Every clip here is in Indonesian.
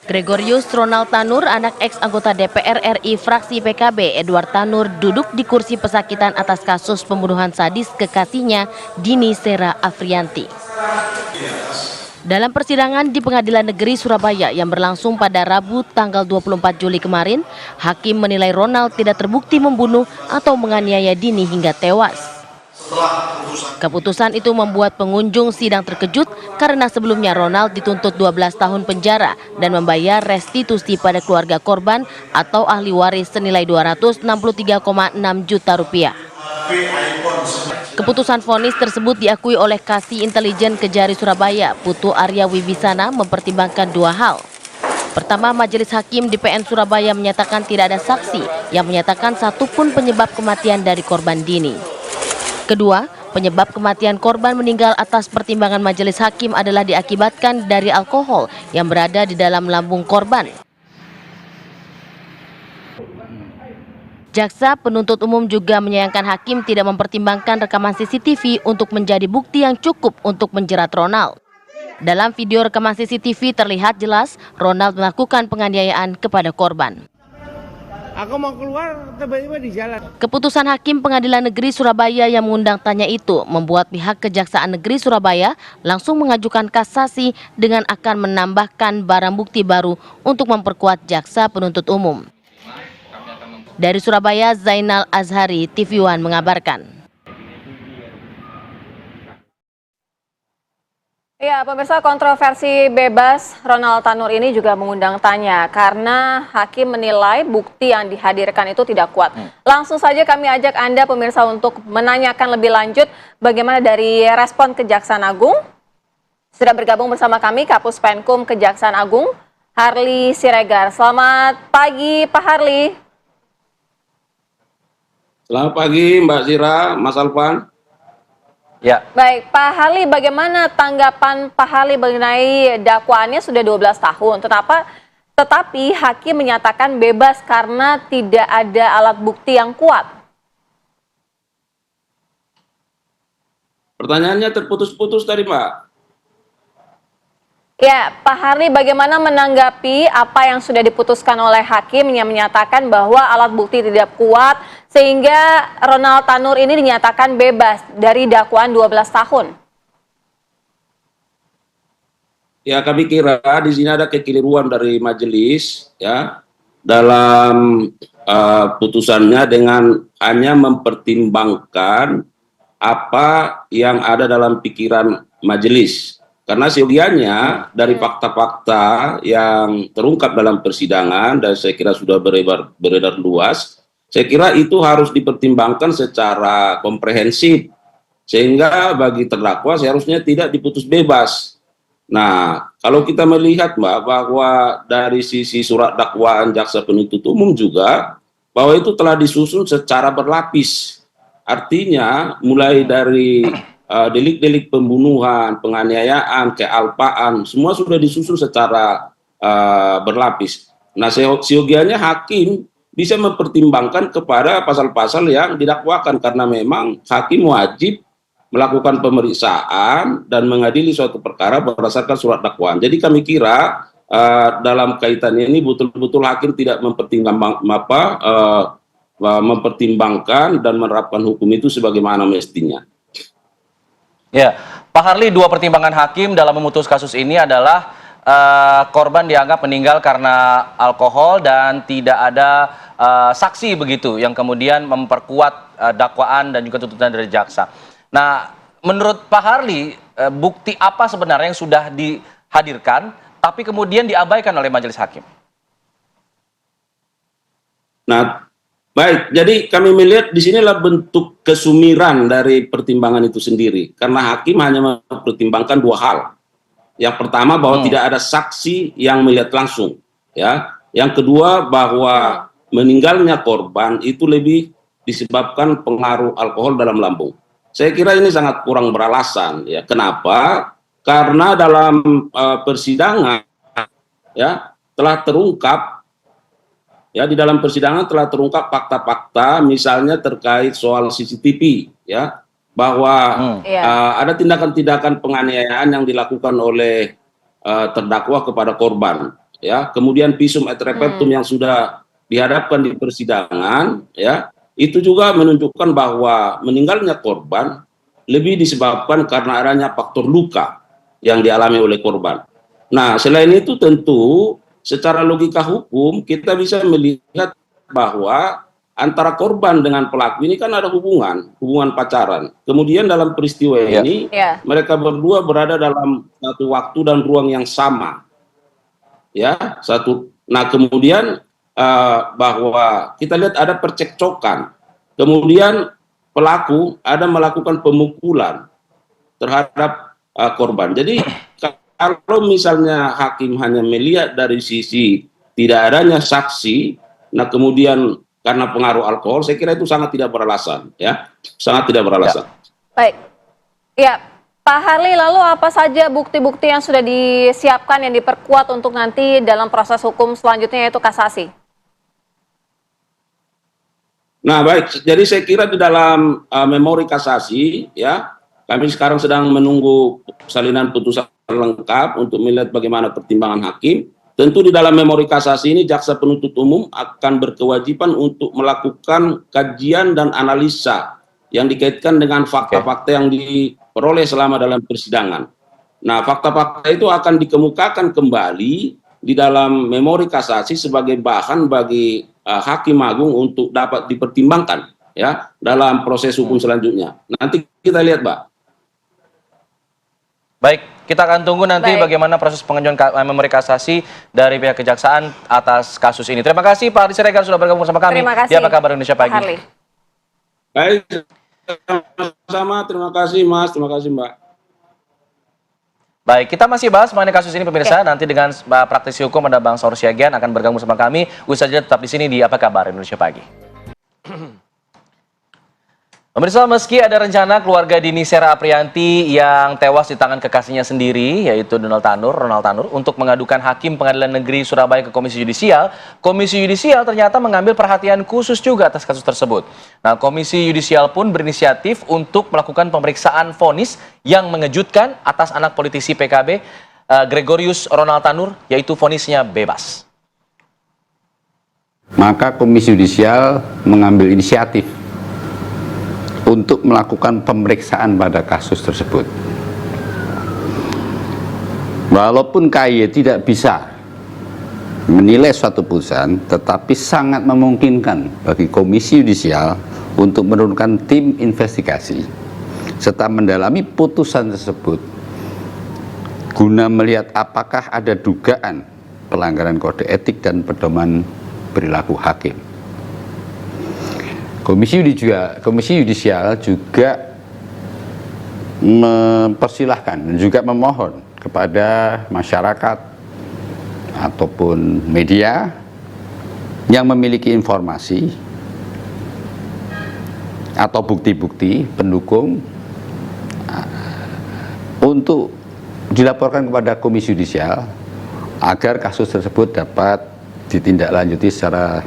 Gregorius Ronald Tanur, anak ex-anggota DPR RI fraksi PKB Edward Tanur, duduk di kursi pesakitan atas kasus pembunuhan sadis kekasihnya Dini Sera Afrianti. Dalam persidangan di Pengadilan Negeri Surabaya yang berlangsung pada Rabu tanggal 24 Juli kemarin, hakim menilai Ronald tidak terbukti membunuh atau menganiaya Dini hingga tewas. Keputusan itu membuat pengunjung sidang terkejut karena sebelumnya Ronald dituntut 12 tahun penjara dan membayar restitusi pada keluarga korban atau ahli waris senilai 263,6 juta rupiah. Keputusan vonis tersebut diakui oleh Kasih Intelijen Kejari Surabaya, Putu Arya Wibisana, mempertimbangkan dua hal. Pertama, Majelis Hakim di PN Surabaya menyatakan tidak ada saksi yang menyatakan satupun penyebab kematian dari korban Dini. Kedua, penyebab kematian korban meninggal atas pertimbangan majelis hakim adalah diakibatkan dari alkohol yang berada di dalam lambung korban. Jaksa penuntut umum juga menyayangkan hakim tidak mempertimbangkan rekaman CCTV untuk menjadi bukti yang cukup untuk menjerat Ronald. Dalam video rekaman CCTV terlihat jelas Ronald melakukan penganiayaan kepada korban. Aku mau keluar, tiba-tiba di jalan. Keputusan Hakim Pengadilan Negeri Surabaya yang mengundang tanya itu membuat pihak Kejaksaan Negeri Surabaya langsung mengajukan kasasi dengan akan menambahkan barang bukti baru untuk memperkuat jaksa penuntut umum. Dari Surabaya, Zainal Azhari, TV One mengabarkan. Ya, pemirsa, kontroversi bebas Ronald Tanur ini juga mengundang tanya karena hakim menilai bukti yang dihadirkan itu tidak kuat. Langsung saja kami ajak Anda pemirsa untuk menanyakan lebih lanjut bagaimana dari respon Kejaksaan Agung. Sudah bergabung bersama kami Kapus Penkum Kejaksaan Agung, Harli Siregar. Selamat pagi Pak Harli. Selamat pagi Mbak Zira, Mas Alvan. Ya. Baik, Pak Harli, bagaimana tanggapan Pak Harli mengenai dakwaannya sudah 12 tahun, tetapi hakim menyatakan bebas karena tidak ada alat bukti yang kuat? Pertanyaannya terputus-putus tadi, Mbak. Ya, Pak Harli, bagaimana menanggapi apa yang sudah diputuskan oleh hakim yang menyatakan bahwa alat bukti tidak kuat sehingga Ronald Tanur ini dinyatakan bebas dari dakwaan 12 tahun? Ya, kami kira di sini ada kekeliruan dari majelis ya dalam putusannya dengan hanya mempertimbangkan apa yang ada dalam pikiran majelis. Karena seyogianya dari fakta-fakta yang terungkap dalam persidangan dan saya kira sudah beredar luas, saya kira itu harus dipertimbangkan secara komprehensif sehingga bagi terdakwa seharusnya tidak diputus bebas. Nah, kalau kita melihat Mbak bahwa dari sisi surat dakwaan jaksa penuntut umum juga bahwa itu telah disusun secara berlapis. Artinya mulai dari delik-delik pembunuhan, penganiayaan, kealpaan, semua sudah disusun secara berlapis. Nah, seyogianya hakim bisa mempertimbangkan kepada pasal-pasal yang didakwakan karena memang hakim wajib melakukan pemeriksaan dan mengadili suatu perkara berdasarkan surat dakwaan. Jadi kami kira dalam kaitannya ini betul-betul hakim tidak mempertimbangkan dan menerapkan hukum itu sebagaimana mestinya. Ya, Pak Harli, dua pertimbangan hakim dalam memutus kasus ini adalah korban dianggap meninggal karena alkohol dan tidak ada saksi begitu yang kemudian memperkuat dakwaan dan juga tuntutan dari jaksa. Nah, menurut Pak Harli, bukti apa sebenarnya yang sudah dihadirkan tapi kemudian diabaikan oleh majelis hakim? Nah, baik, jadi kami melihat di sinilah bentuk kesumiran dari pertimbangan itu sendiri. Karena hakim hanya mempertimbangkan dua hal. Yang pertama bahwa tidak ada saksi yang melihat langsung, ya. Yang kedua bahwa meninggalnya korban itu lebih disebabkan pengaruh alkohol dalam lambung. Saya kira ini sangat kurang beralasan, ya. Kenapa? Karena dalam persidangan, ya, telah terungkap. Ya, di dalam persidangan telah terungkap fakta-fakta misalnya terkait soal CCTV, ya. bahwa Iya. ada tindakan-tindakan penganiayaan yang dilakukan oleh terdakwa kepada korban, ya. Kemudian visum et repertum yang sudah dihadapkan di persidangan, ya, itu juga menunjukkan bahwa meninggalnya korban lebih disebabkan karena adanya faktor luka yang dialami oleh korban. Nah, selain itu tentu secara logika hukum kita bisa melihat bahwa antara korban dengan pelaku ini kan ada hubungan pacaran. Kemudian dalam peristiwa ini Iya. mereka berdua berada dalam satu waktu dan ruang yang sama, ya satu. Nah kemudian bahwa kita lihat ada percekcokan, kemudian pelaku ada melakukan pemukulan terhadap korban. Jadi kalau misalnya hakim hanya melihat dari sisi tidak adanya saksi, nah kemudian karena pengaruh alkohol, saya kira itu sangat tidak beralasan, ya, sangat tidak beralasan. Baik. Ya, Pak Harli, lalu apa saja bukti-bukti yang sudah disiapkan yang diperkuat untuk nanti dalam proses hukum selanjutnya yaitu kasasi? Nah, baik. Jadi saya kira di dalam memori kasasi, ya, kami sekarang sedang menunggu salinan putusan lengkap untuk melihat bagaimana pertimbangan hakim. Tentu di dalam memori kasasi ini jaksa penuntut umum akan berkewajiban untuk melakukan kajian dan analisa yang dikaitkan dengan fakta-fakta yang diperoleh selama dalam persidangan. Nah, fakta-fakta itu akan dikemukakan kembali di dalam memori kasasi sebagai bahan bagi Hakim Agung untuk dapat dipertimbangkan, ya, dalam proses hukum selanjutnya. Nanti kita lihat, Mbak. Baik, kita akan tunggu nanti bagaimana proses pengajuan memori kasasi dari pihak kejaksaan atas kasus ini. Terima kasih Pak Harli Siregar sudah bergabung sama kami di Apa Kabar Indonesia Pagi. Harli. Baik, sama, terima kasih Mas, terima kasih Mbak. Baik, kita masih bahas mengenai kasus ini pemirsa. Nanti dengan praktisi hukum ada Bang Saur Siagian akan bergabung sama kami. Usai saja tetap di sini di Apa Kabar Indonesia Pagi. Pemirsa, meski ada rencana keluarga Dini Sera Aprianti yang tewas di tangan kekasihnya sendiri, yaitu Ronald Tanur, untuk mengadukan Hakim Pengadilan Negeri Surabaya ke Komisi Yudisial ternyata mengambil perhatian khusus juga atas kasus tersebut. Nah, Komisi Yudisial pun berinisiatif untuk melakukan pemeriksaan vonis yang mengejutkan atas anak politisi PKB Gregorius Ronald Tanur, yaitu vonisnya bebas. Maka Komisi Yudisial mengambil inisiatif untuk melakukan pemeriksaan pada kasus tersebut. Walaupun KY tidak bisa menilai suatu putusan, tetapi sangat memungkinkan bagi Komisi Yudisial untuk menurunkan tim investigasi serta mendalami putusan tersebut guna melihat apakah ada dugaan pelanggaran kode etik dan pedoman perilaku hakim. Komisi Yudisial juga mempersilahkan dan juga memohon kepada masyarakat ataupun media yang memiliki informasi atau bukti-bukti pendukung untuk dilaporkan kepada Komisi Yudisial agar kasus tersebut dapat ditindaklanjuti secara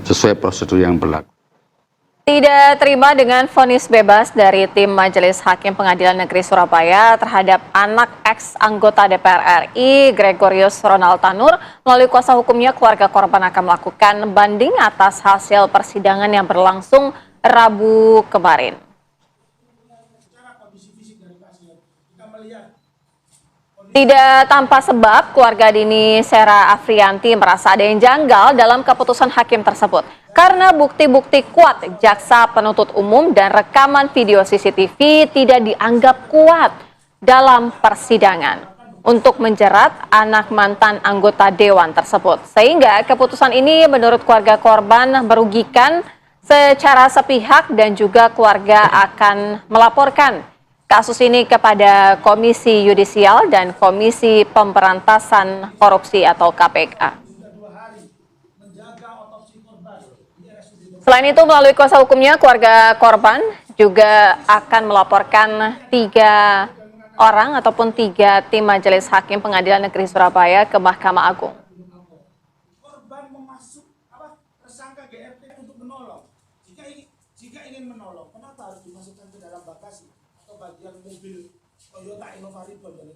sesuai prosedur yang berlaku. Tidak terima dengan vonis bebas dari tim Majelis Hakim Pengadilan Negeri Surabaya terhadap anak ex-anggota DPR RI Gregorius Ronald Tanur, melalui kuasa hukumnya keluarga korban akan melakukan banding atas hasil persidangan yang berlangsung Rabu kemarin. Tidak tanpa sebab, keluarga Dini Sera Aprianti merasa ada yang janggal dalam keputusan hakim tersebut. Karena bukti-bukti kuat jaksa penuntut umum dan rekaman video CCTV tidak dianggap kuat dalam persidangan untuk menjerat anak mantan anggota dewan tersebut. Sehingga keputusan ini menurut keluarga korban merugikan secara sepihak dan juga keluarga akan melaporkan kasus ini kepada Komisi Yudisial dan Komisi Pemberantasan Korupsi atau KPK. Selain itu, melalui kuasa hukumnya, keluarga korban juga akan melaporkan 3 orang ataupun 3 tim Majelis Hakim Pengadilan Negeri Surabaya ke Mahkamah Agung. Korban tersangka GRT untuk menolong. Jika ingin menolong, kenapa harus dimasukkan ke dalam Toyota Innova Ripple jadi.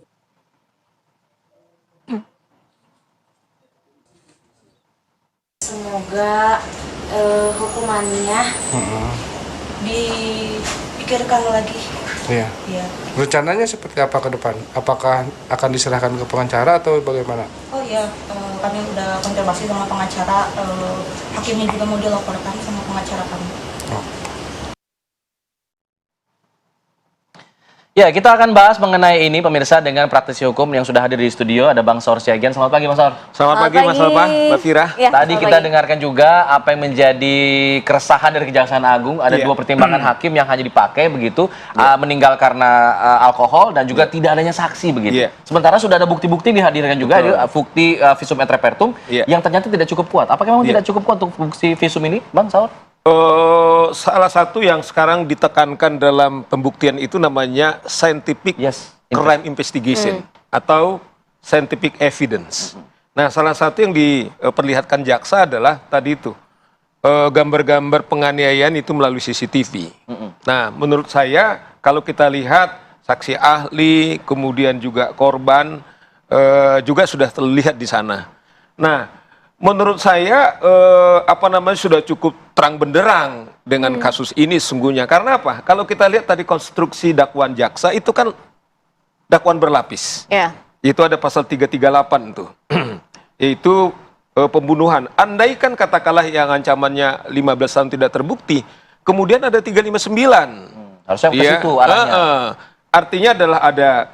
Semoga hukumannya dipikirkan lagi. Iya. Ya. Rencananya seperti apa ke depan? Apakah akan diserahkan ke pengacara atau bagaimana? Oh iya, kami udah konfirmasi sama pengacara. Hakimnya juga mau dilaporkan sama pengacara kami. Oh. Ya, kita akan bahas mengenai ini pemirsa dengan praktisi hukum yang sudah hadir di studio. Ada Bang Saur Siagian. Selamat pagi, Bang Saur. Selamat pagi, Mas Alfa, Mbak Fira. Ya, Tadi selamat kita pagi. dengarkan juga apa yang menjadi keresahan dari Kejaksaan Agung. Ada Iya. dua pertimbangan hakim yang hanya dipakai begitu, meninggal karena alkohol dan juga tidak adanya saksi begitu. Iya. Sementara sudah ada bukti-bukti dihadirkan juga, Betul. ada bukti visum et repertum Iya. yang ternyata tidak cukup kuat. Apakah memang Iya. tidak cukup kuat untuk bukti visum ini, Bang Saur? Salah satu yang sekarang ditekankan dalam pembuktian itu namanya scientific Yes. crime investigation atau scientific evidence. Nah, salah satu yang diperlihatkan jaksa adalah tadi itu gambar-gambar penganiayaan itu melalui CCTV. Nah, menurut saya kalau kita lihat saksi ahli, kemudian juga korban juga sudah terlihat di sana. Nah, menurut saya sudah cukup terang benderang dengan kasus ini sesungguhnya. Karena apa? Kalau kita lihat tadi konstruksi dakwaan jaksa itu kan dakwaan berlapis. Ya. Itu ada pasal 338 tuh. Yaitu pembunuhan. Andaikan katakanlah yang ancamannya 15 tahun tidak terbukti, kemudian ada 359. Harusnya ke Iya, situ arahnya. artinya adalah ada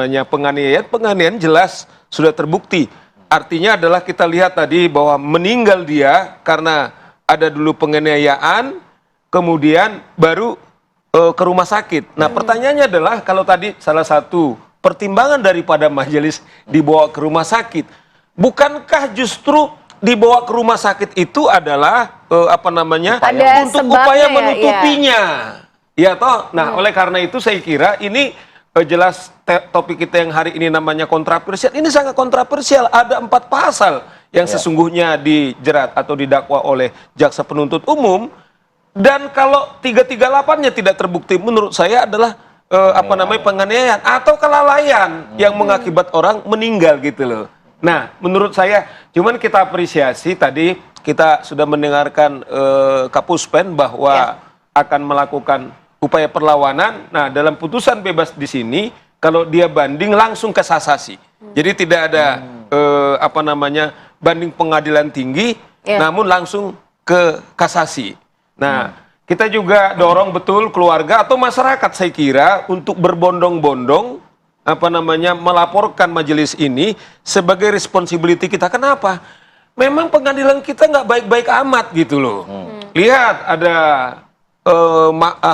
penganiayaan jelas sudah terbukti. Artinya adalah kita lihat tadi bahwa meninggal dia karena ada dulu penganiayaan, kemudian baru ke rumah sakit. Nah, pertanyaannya adalah kalau tadi salah satu pertimbangan daripada majelis dibawa ke rumah sakit, bukankah justru dibawa ke rumah sakit itu adalah Ada untuk sebabnya upaya ya, menutupinya, ya toh. Nah, oleh karena itu saya kira ini jelas topik kita yang hari ini namanya kontroversial. Ini sangat kontroversial. Ada 4 pasal yang sesungguhnya dijerat atau didakwa oleh jaksa penuntut umum. Dan kalau 338-nya tidak terbukti, menurut saya adalah penganiayaan atau kelalaian yang mengakibat orang meninggal gitu loh. Nah, menurut saya, cuman kita apresiasi tadi kita sudah mendengarkan Kapuspen bahwa akan melakukan upaya perlawanan. Nah, dalam putusan bebas di sini, kalau dia banding langsung ke kasasi. Jadi tidak ada banding pengadilan tinggi, namun langsung ke kasasi. Nah, kita juga dorong betul keluarga atau masyarakat saya kira untuk berbondong-bondong melaporkan majelis ini sebagai responsibility kita. Kenapa? Memang pengadilan kita nggak baik-baik amat gitu loh. Lihat ada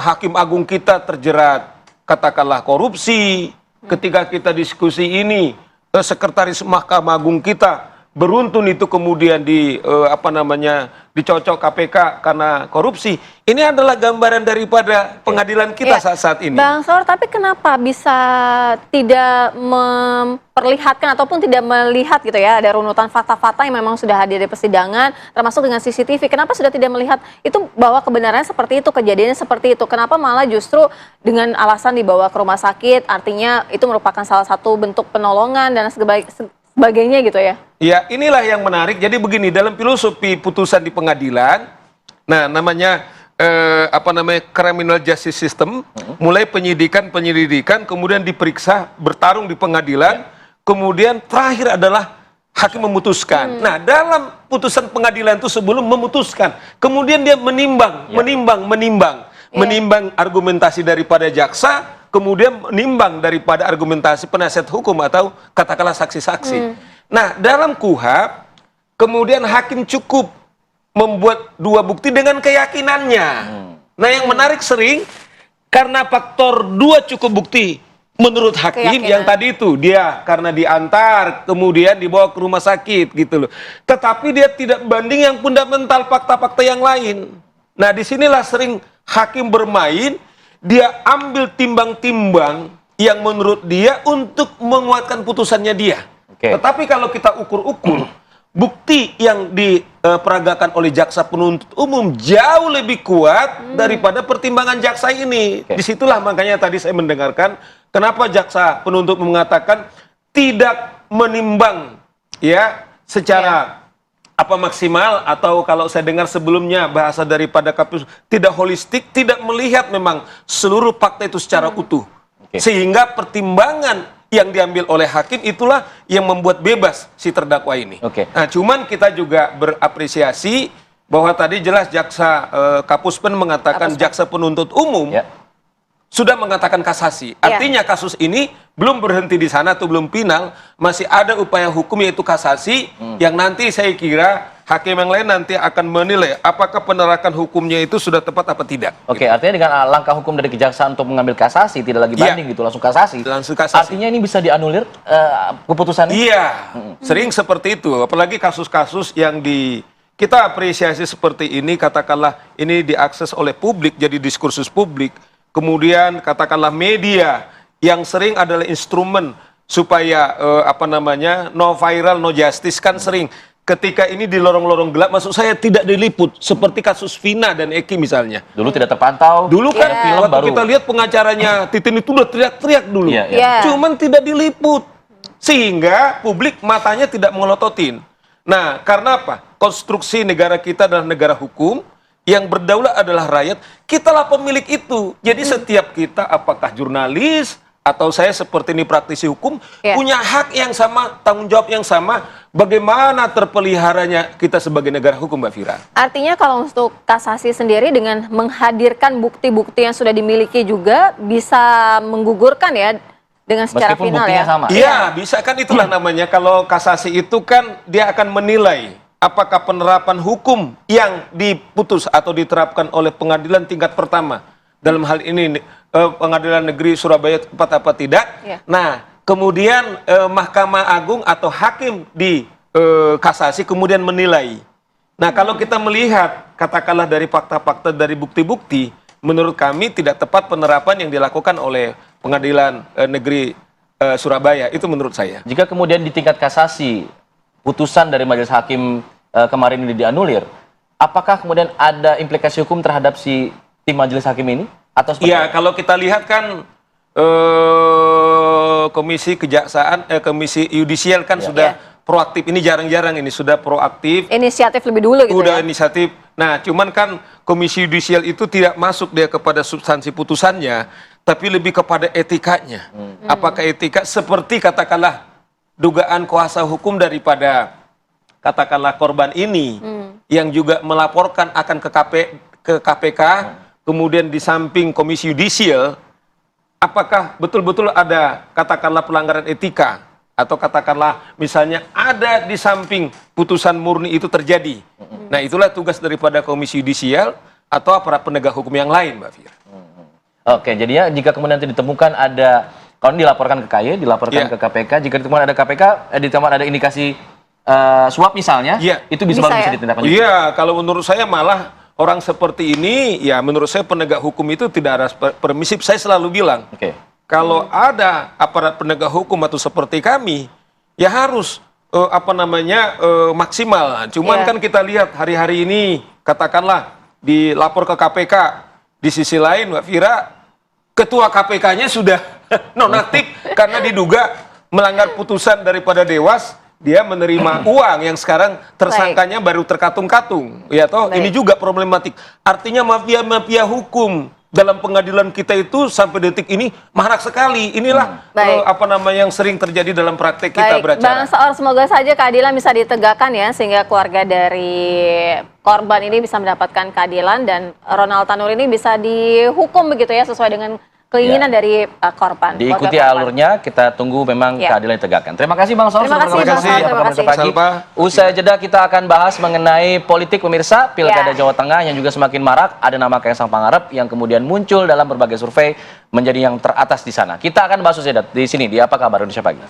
hakim agung kita terjerat katakanlah korupsi. Ketika kita diskusi ini, sekretaris Mahkamah Agung kita beruntun itu kemudian dicocok KPK karena korupsi. Ini adalah gambaran daripada pengadilan kita saat ini. Bang Saur, tapi kenapa bisa tidak memperlihatkan ataupun tidak melihat gitu ya, ada runutan fakta-fakta yang memang sudah hadir di persidangan, termasuk dengan CCTV. Kenapa sudah tidak melihat itu bahwa kebenarannya seperti itu, kejadiannya seperti itu? Kenapa malah justru dengan alasan dibawa ke rumah sakit, artinya itu merupakan salah satu bentuk penolongan dan sebagainya gitu ya? Ya, inilah yang menarik. Jadi begini, dalam filosofi putusan di pengadilan, nah namanya criminal justice system, mulai penyelidikan, kemudian diperiksa, bertarung di pengadilan, kemudian terakhir adalah hakim memutuskan. Nah, dalam putusan pengadilan itu sebelum memutuskan, kemudian dia menimbang argumentasi daripada jaksa, kemudian menimbang daripada argumentasi penasihat hukum atau katakanlah saksi-saksi. Nah, dalam KUHP, kemudian hakim cukup membuat 2 bukti dengan keyakinannya. Nah, yang menarik sering, karena faktor 2 cukup bukti, menurut hakim Keyakinan. yang tadi itu, dia karena diantar, kemudian dibawa ke rumah sakit gitu loh. Tetapi dia tidak banding yang fundamental fakta-fakta yang lain. Nah, disinilah sering hakim bermain, dia ambil timbang-timbang yang menurut dia untuk menguatkan putusannya dia. Tetapi kalau kita ukur-ukur, bukti yang diperagakan oleh jaksa penuntut umum jauh lebih kuat daripada pertimbangan jaksa ini. Disitulah makanya tadi saya mendengarkan Kenapa jaksa penuntut mengatakan tidak menimbang ya secara apa maksimal, atau kalau saya dengar sebelumnya bahasa daripada KPU tidak holistik, tidak melihat memang seluruh fakta itu secara utuh. Sehingga pertimbangan yang diambil oleh hakim itulah yang membuat bebas si terdakwa ini. Nah, cuman kita juga berapresiasi bahwa tadi jelas jaksa Kapuspen mengatakan jaksa penuntut umum sudah mengatakan kasasi. Artinya kasus ini belum berhenti di sana atau belum final, masih ada upaya hukum yaitu kasasi yang nanti saya kira hakim yang lain nanti akan menilai apakah penerapan hukumnya itu sudah tepat apa tidak. Artinya dengan langkah hukum dari kejaksaan untuk mengambil kasasi, tidak lagi banding gitu, langsung kasasi. Artinya ini bisa dianulir keputusannya? Iya, sering seperti itu. Apalagi kasus-kasus yang kita apresiasi seperti ini, katakanlah ini diakses oleh publik, jadi diskursus publik. Kemudian katakanlah media yang sering adalah instrumen supaya no viral, no justice, kan sering. Ketika ini di lorong-lorong gelap, maksud saya tidak diliput seperti kasus Vina dan Eki misalnya. Dulu tidak terpantau. Dulu kan waktu kita lihat pengacaranya Titin itu udah teriak-teriak dulu. Cuman tidak diliput. Sehingga publik matanya tidak melototin. Nah, karena apa? Konstruksi negara kita adalah negara hukum, yang berdaulat adalah rakyat, kitalah pemilik itu. Jadi setiap kita, apakah jurnalis, atau saya seperti ini praktisi hukum, punya hak yang sama, tanggung jawab yang sama, bagaimana terpeliharanya kita sebagai negara hukum, Mbak Fira. Artinya kalau untuk kasasi sendiri dengan menghadirkan bukti-bukti yang sudah dimiliki juga bisa menggugurkan ya dengan secara meskipun final buktinya ya? sama. Iya, bisa kan, itulah namanya. Kalau kasasi itu kan dia akan menilai apakah penerapan hukum yang diputus atau diterapkan oleh pengadilan tingkat pertama, dalam hal ini Pengadilan Negeri Surabaya tepat apa tidak. Nah, kemudian Mahkamah Agung atau hakim di kasasi kemudian menilai. Nah, kalau kita melihat katakanlah dari fakta-fakta, dari bukti-bukti, menurut kami tidak tepat penerapan yang dilakukan oleh Pengadilan Negeri Surabaya, itu menurut saya. Jika kemudian di tingkat kasasi putusan dari majelis hakim kemarin ini dianulir, apakah kemudian ada implikasi hukum terhadap si tim majelis hakim ini? Atau iya, kalau kita lihat kan komisi kejaksaan, komisi yudisial kan sudah proaktif. Ini jarang-jarang ini sudah proaktif. Inisiatif lebih dulu gitu udah ya? Inisiatif. Nah, cuman kan komisi yudisial itu tidak masuk dia kepada substansi putusannya, tapi lebih kepada etikanya. Apakah etika seperti katakanlah dugaan kuasa hukum daripada katakanlah korban ini yang juga melaporkan akan ke KPK, kemudian di samping komisi yudisial, apakah betul-betul ada katakanlah pelanggaran etika, atau katakanlah misalnya ada di samping putusan murni itu terjadi. Nah, itulah tugas daripada komisi yudisial atau aparat penegak hukum yang lain, Mbak Fir. Oke, jadinya jika kemudian nanti ditemukan ada, kalau dilaporkan ke KY, dilaporkan ke KPK, jika ditemukan ada ditemukan ada indikasi suap misalnya, itu bisa ditindaklanjuti. Iya, kalau menurut saya malah orang seperti ini, ya menurut saya penegak hukum itu tidak ada permisif. Saya selalu bilang, kalau ada aparat penegak hukum atau seperti kami, ya harus maksimal. Cuman kan kita lihat hari-hari ini, katakanlah dilapor ke KPK, di sisi lain, Mbak Fira, ketua KPK-nya sudah nonaktif karena diduga melanggar putusan daripada Dewas. Dia menerima uang yang sekarang tersangkanya baru terkatung-katung. Ya toh, ini juga problematik. Artinya mafia-mafia hukum dalam pengadilan kita itu sampai detik ini marak sekali. Inilah yang sering terjadi dalam praktek kita beracara. Bang Saur, semoga saja keadilan bisa ditegakkan ya, sehingga keluarga dari korban ini bisa mendapatkan keadilan dan Ronald Tanur ini bisa dihukum begitu ya, sesuai dengan keinginan dari korban. Diikuti alurnya, kita tunggu memang keadilan ditegakkan. Terima kasih Bang Saur. Terima kasih. Usai jeda kita akan bahas mengenai politik pemirsa, Pilkada Jawa Tengah yang juga semakin marak. Ada nama Kaisang Pangarep yang kemudian muncul dalam berbagai survei menjadi yang teratas di sana. Kita akan bahas usai jeda di sini di Apa Kabar Indonesia Pagi.